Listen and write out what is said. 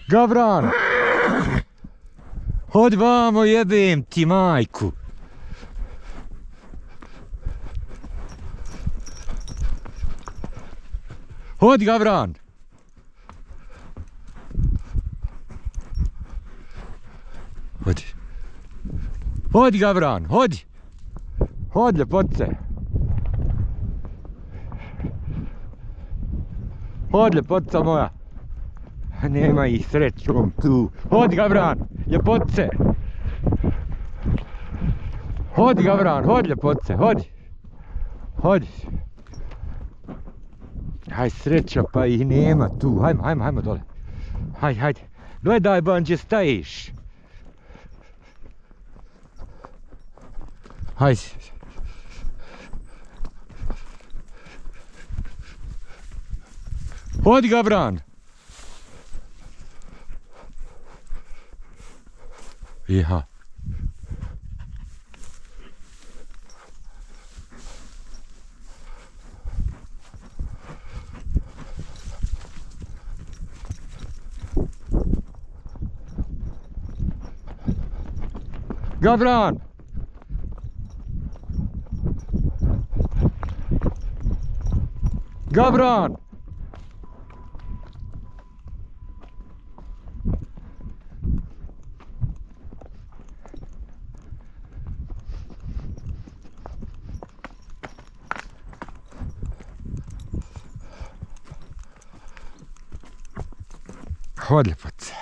Gavran! Hodi vamo, jebem ti majku! Hodi, Gavran! Hodi. Hodi, Gavran, hodi! Hodi, ljepotice! Hodi, ljepotica moja! Nema ih srećom tu. Hodi, Gavran, ljepotice! Hodi, Gavran, hodi, ljepotice, hodi! Hodi! Haj, sreća, pa ih nema tu. Hajmo dole. Hajde. Gledaj, ban, gdje stajiš. Hajde. Hodi, Gavran. Iha. Gavran! Gavran! Hodi, ljepotice.